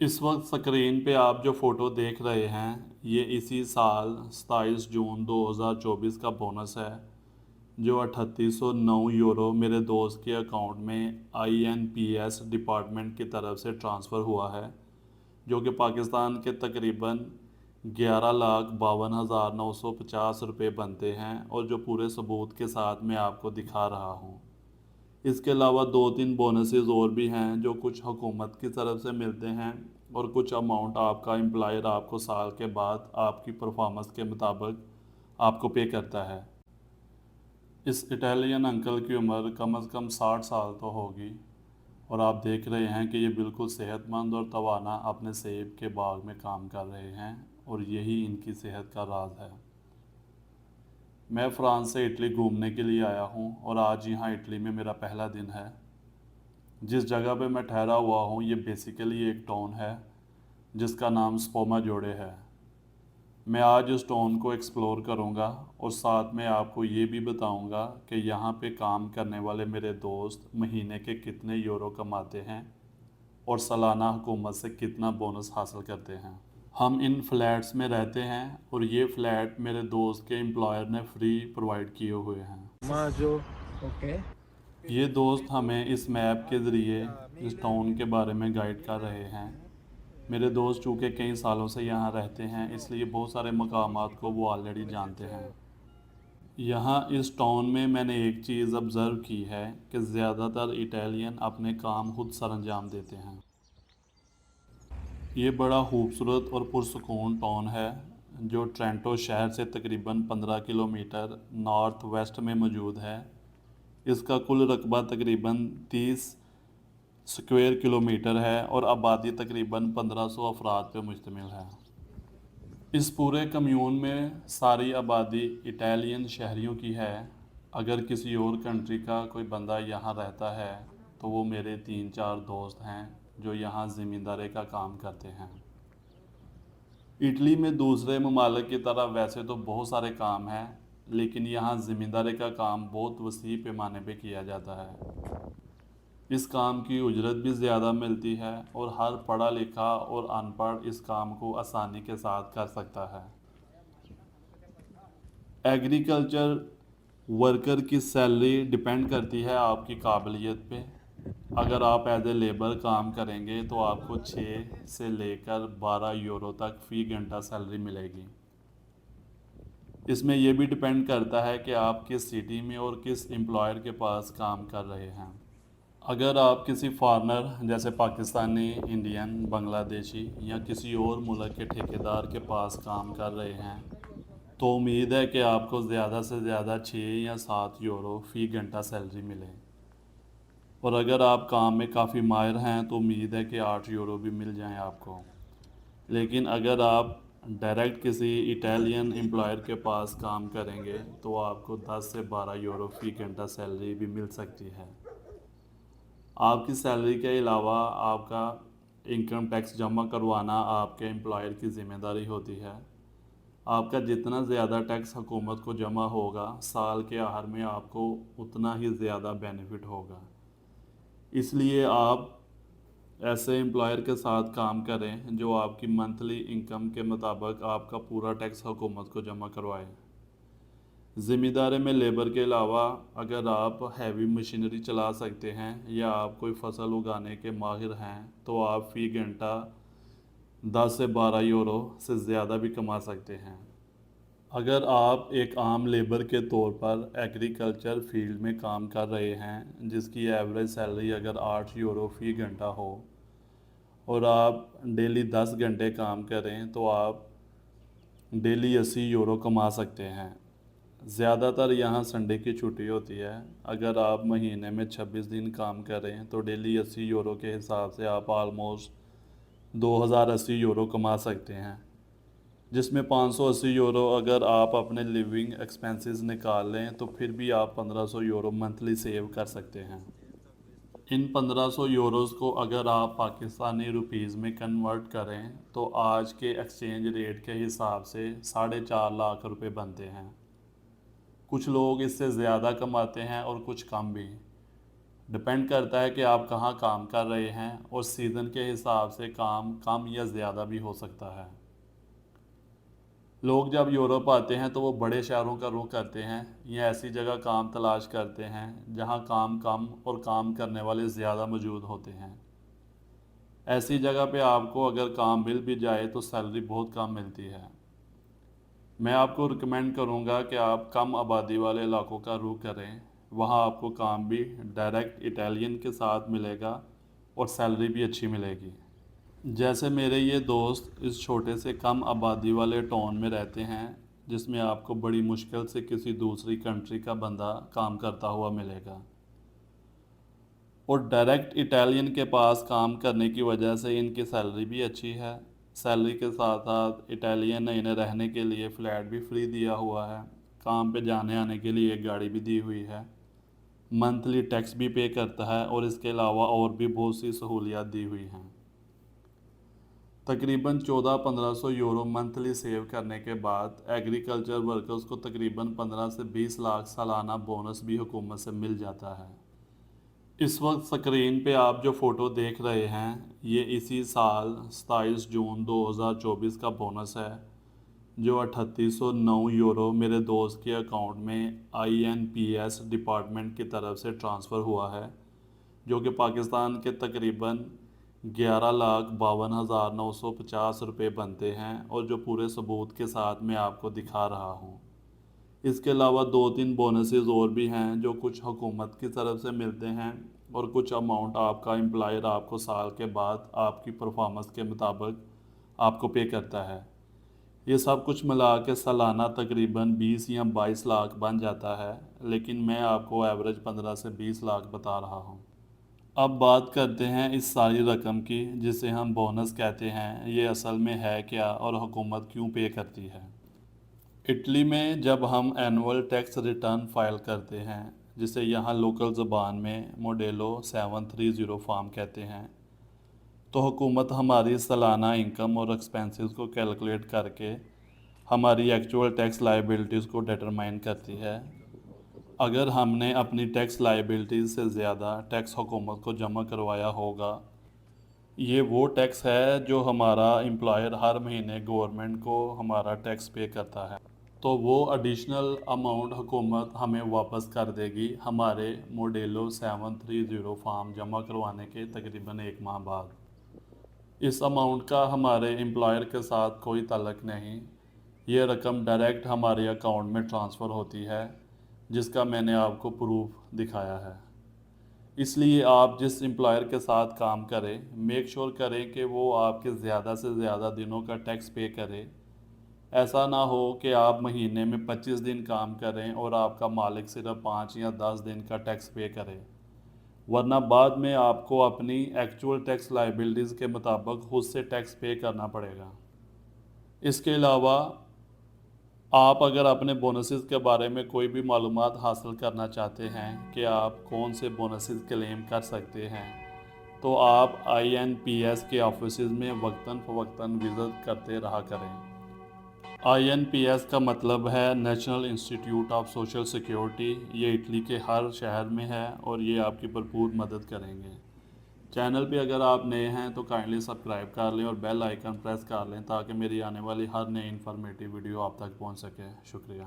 اس وقت اسکرین پہ آپ جو فوٹو دیکھ رہے ہیں یہ اسی سال 27 جون 2024 کا بونس ہے جو 3809 یورو میرے دوست کے اکاؤنٹ میں INPS ڈپارٹمنٹ کی طرف سے ٹرانسفر ہوا ہے، جو کہ پاکستان کے تقریباً 11,52,950 روپے بنتے ہیں، اور جو پورے ثبوت کے ساتھ میں آپ کو دکھا رہا ہوں۔ اس کے علاوہ 2-3 بونسز اور بھی ہیں جو کچھ حکومت کی طرف سے ملتے ہیں، اور کچھ اماؤنٹ آپ کا امپلائر آپ کو سال کے بعد آپ کی پرفارمنس کے مطابق آپ کو پے کرتا ہے۔ اس اٹالین انکل کی عمر کم از کم 60 سال تو ہوگی، اور آپ دیکھ رہے ہیں کہ یہ بالکل صحت مند اور توانا اپنے سیب کے باغ میں کام کر رہے ہیں، اور یہی ان کی صحت کا راز ہے۔ میں فرانس سے اٹلی گھومنے کے لیے آیا ہوں، اور آج یہاں اٹلی میں میرا پہلا دن ہے۔ جس جگہ پہ میں ٹھہرا ہوا ہوں یہ بیسیکلی ایک ٹاؤن ہے جس کا نام سپوما جوڑے ہے۔ میں آج اس ٹاؤن کو ایکسپلور کروں گا، اور ساتھ میں آپ کو یہ بھی بتاؤں گا کہ یہاں پہ کام کرنے والے میرے دوست مہینے کے کتنے یورو کماتے ہیں اور سالانہ حکومت سے کتنا بونس حاصل کرتے ہیں۔ ہم ان فلیٹس میں رہتے ہیں، اور یہ فلیٹ میرے دوست کے امپلائر نے فری پرووائڈ کیے ہوئے ہیں۔ Maggio, ok. یہ دوست ہمیں اس میپ کے ذریعے اس ٹاؤن کے بارے میں گائیڈ کر رہے ہیں۔ میرے دوست چونکہ کئی سالوں سے یہاں رہتے ہیں، اس لیے بہت سارے مقامات کو وہ آلریڈی جانتے ہیں۔ یہاں اس ٹاؤن میں میں نے ایک چیز آبزرو کی ہے کہ زیادہ تر اٹالین اپنے کام خود سر انجام دیتے ہیں۔ یہ بڑا خوبصورت اور پرسکون ٹاؤن ہے جو ٹرینٹو شہر سے تقریباً 15 کلومیٹر نارتھ ویسٹ میں موجود ہے۔ اس کا کل رقبہ تقریباً 30 اسکوائر کلومیٹر ہے، اور آبادی تقریباً 1500 افراد پہ مشتمل ہے۔ اس پورے کمیون میں ساری آبادی اٹالین شہریوں کی ہے۔ اگر کسی اور کنٹری کا کوئی بندہ یہاں رہتا ہے تو وہ میرے 3-4 دوست ہیں جو یہاں زمینداری کا کام کرتے ہیں۔ اٹلی میں دوسرے ممالک کی طرح ویسے تو بہت سارے کام ہیں، لیکن یہاں زمینداری کا کام بہت وسیع پیمانے پہ کیا جاتا ہے۔ اس کام کی اجرت بھی زیادہ ملتی ہے، اور ہر پڑھا لکھا اور ان پڑھ اس کام کو آسانی کے ساتھ کر سکتا ہے۔ ایگریکلچر ورکر کی سیلری ڈیپینڈ کرتی ہے آپ کی قابلیت پہ۔ اگر آپ ایز اے لیبر کام کریں گے تو آپ کو 6 سے لے کر 12 یورو تک فی گھنٹہ سیلری ملے گی۔ اس میں یہ بھی ڈیپینڈ کرتا ہے کہ آپ کس سٹی میں اور کس امپلائر کے پاس کام کر رہے ہیں۔ اگر آپ کسی فارنر جیسے پاکستانی، انڈین، بنگلہ دیشی یا کسی اور ملک کے ٹھیکیدار کے پاس کام کر رہے ہیں تو امید ہے کہ آپ کو زیادہ سے زیادہ 6 یا 7 یورو فی گھنٹہ سیلری ملے، اور اگر آپ کام میں کافی ماہر ہیں تو امید ہے کہ 8 یورو بھی مل جائیں آپ کو۔ لیکن اگر آپ ڈائریکٹ کسی اٹالین امپلائر کے پاس کام کریں گے تو آپ کو 10 سے 12 یورو فی گھنٹہ سیلری بھی مل سکتی ہے۔ آپ کی سیلری کے علاوہ آپ کا انکم ٹیکس جمع کروانا آپ کے امپلائر کی ذمہ داری ہوتی ہے۔ آپ کا جتنا زیادہ ٹیکس حکومت کو جمع ہوگا سال کے آخر میں آپ کو اتنا ہی زیادہ بینیفٹ ہوگا۔ اس لیے آپ ایسے امپلائر کے ساتھ کام کریں جو آپ کی منتھلی انکم کے مطابق آپ کا پورا ٹیکس حکومت کو جمع کروائے۔ ذمہ داری میں لیبر کے علاوہ اگر آپ ہیوی مشینری چلا سکتے ہیں یا آپ کوئی فصل اگانے کے ماہر ہیں تو آپ فی گھنٹہ 10 سے 12 یورو سے زیادہ بھی کما سکتے ہیں۔ اگر آپ ایک عام لیبر کے طور پر ایگریکلچر فیلڈ میں کام کر رہے ہیں جس کی ایوریج سیلری اگر 8 یورو فی گھنٹہ ہو اور آپ ڈیلی 10 گھنٹے کام کریں تو آپ ڈیلی 80 یورو کما سکتے ہیں۔ زیادہ تر یہاں سنڈے کی چھٹی ہوتی ہے۔ اگر آپ مہینے میں 26 دن کام کریں تو ڈیلی 80 یورو کے حساب سے آپ آلموسٹ 2080 یورو کما سکتے ہیں، جس میں 580 یورو اگر آپ اپنے لیونگ ایکسپینسز نکال لیں تو پھر بھی آپ 1500 یورو منتھلی سیو کر سکتے ہیں۔ ان 1500 یوروز کو اگر آپ پاکستانی روپیز میں کنورٹ کریں تو آج کے ایکسچینج ریٹ کے حساب سے 4.5 لاکھ روپے بنتے ہیں۔ کچھ لوگ اس سے زیادہ کماتے ہیں اور کچھ کم بھی۔ ڈپینڈ کرتا ہے کہ آپ کہاں کام کر رہے ہیں اور سیزن کے حساب سے کام کم یا زیادہ بھی ہو سکتا ہے۔ لوگ جب یورپ آتے ہیں تو وہ بڑے شہروں کا رخ کرتے ہیں یا ایسی جگہ کام تلاش کرتے ہیں جہاں کام کم اور کام کرنے والے زیادہ موجود ہوتے ہیں۔ ایسی جگہ پہ آپ کو اگر کام مل بھی جائے تو سیلری بہت کم ملتی ہے۔ میں آپ کو ریکمینڈ کروں گا کہ آپ کم آبادی والے علاقوں کا رخ کریں، وہاں آپ کو کام بھی ڈائریکٹ اٹیلین کے ساتھ ملے گا اور سیلری بھی اچھی ملے گی۔ جیسے میرے یہ دوست اس چھوٹے سے کم آبادی والے ٹاؤن میں رہتے ہیں جس میں آپ کو بڑی مشکل سے کسی دوسری کنٹری کا بندہ کام کرتا ہوا ملے گا، اور ڈائریکٹ اٹیلین کے پاس کام کرنے کی وجہ سے ان کی سیلری بھی اچھی ہے۔ سیلری کے ساتھ ساتھ اٹیلین نے انہیں رہنے کے لیے فلیٹ بھی فری دیا ہوا ہے، کام پہ جانے آنے کے لیے ایک گاڑی بھی دی ہوئی ہے، منتھلی ٹیکس بھی پے کرتا ہے اور اس کے علاوہ اور بھی بہت سی سہولیات دی ہوئی ہیں۔ تقریباً 1400-1500 یورو منتھلی سیو کرنے کے بعد ایگریکلچر ورکرز کو تقریباً 15 سے 20 لاکھ سالانہ بونس بھی حکومت سے مل جاتا ہے۔ اس وقت سکرین پہ آپ جو فوٹو دیکھ رہے ہیں یہ اسی سال 27 جون 2024 کا بونس ہے جو 3809 یورو میرے دوست کے اکاؤنٹ میں INPS ڈپارٹمنٹ کی طرف سے ٹرانسفر ہوا ہے، جو کہ پاکستان کے تقریباً 11,52,950 روپے بنتے ہیں اور جو پورے ثبوت کے ساتھ میں آپ کو دکھا رہا ہوں۔ اس کے علاوہ 2-3 بونسز اور بھی ہیں جو کچھ حکومت کی طرف سے ملتے ہیں اور کچھ اماؤنٹ آپ کا امپلائر آپ کو سال کے بعد آپ کی پرفارمنس کے مطابق آپ کو پے کرتا ہے۔ یہ سب کچھ ملا کے سالانہ تقریباً 20 یا 22 لاکھ بن جاتا ہے، لیکن میں آپ کو ایوریج 15 سے 20 لاکھ بتا رہا ہوں۔ اب بات کرتے ہیں اس ساری رقم کی جسے ہم بونس کہتے ہیں، یہ اصل میں ہے کیا اور حکومت کیوں پے کرتی ہے۔ اٹلی میں جب ہم اینول ٹیکس ریٹرن فائل کرتے ہیں جسے یہاں لوکل زبان میں موڈیلو 730 فارم کہتے ہیں، تو حکومت ہماری سالانہ انکم اور ایکسپینسز کو کیلکولیٹ کر کے ہماری ایکچول ٹیکس لائبلٹیز کو ڈیٹرمائن کرتی ہے۔ اگر ہم نے اپنی ٹیکس لائبلٹیز سے زیادہ ٹیکس حکومت کو جمع کروایا ہوگا، یہ وہ ٹیکس ہے جو ہمارا امپلائر ہر مہینے گورنمنٹ کو ہمارا ٹیکس پے کرتا ہے، تو وہ ایڈیشنل اماؤنٹ حکومت ہمیں واپس کر دے گی ہمارے موڈیلو 730 فارم جمع کروانے کے تقریباً 1 ماہ بعد۔ اس اماؤنٹ کا ہمارے امپلائر کے ساتھ کوئی تعلق نہیں، یہ رقم ڈائریکٹ ہمارے اکاؤنٹ میں ٹرانسفر ہوتی ہے، جس کا میں نے آپ کو پروف دکھایا ہے۔ اس لیے آپ جس امپلائر کے ساتھ کام کریں میک شور کریں کہ وہ آپ کے زیادہ سے زیادہ دنوں کا ٹیکس پے کرے۔ ایسا نہ ہو کہ آپ مہینے میں 25 دن کام کریں اور آپ کا مالک صرف 5 یا 10 دن کا ٹیکس پے کرے، ورنہ بعد میں آپ کو اپنی ایکچول ٹیکس لائبلٹیز کے مطابق خود سے ٹیکس پے کرنا پڑے گا۔ اس کے علاوہ آپ اگر اپنے بونسز کے بارے میں کوئی بھی معلومات حاصل کرنا چاہتے ہیں کہ آپ کون سے بونسز کلیم کر سکتے ہیں، تو آپ INPS کے آفیسز میں وقتاً فوقتاً وزٹ کرتے رہا کریں۔ INPS کا مطلب ہے national institute of social security, یہ اٹلی کے ہر شہر میں ہے اور یہ آپ کی بھرپور مدد کریں گے۔ چینل پہ اگر آپ نئے ہیں تو کائنڈلی سبسکرائب کر لیں اور بیل آئیکن پریس کر لیں تاکہ میری آنے والی ہر نئی انفارمیٹیو ویڈیو آپ تک پہنچ سکے۔ شکریہ۔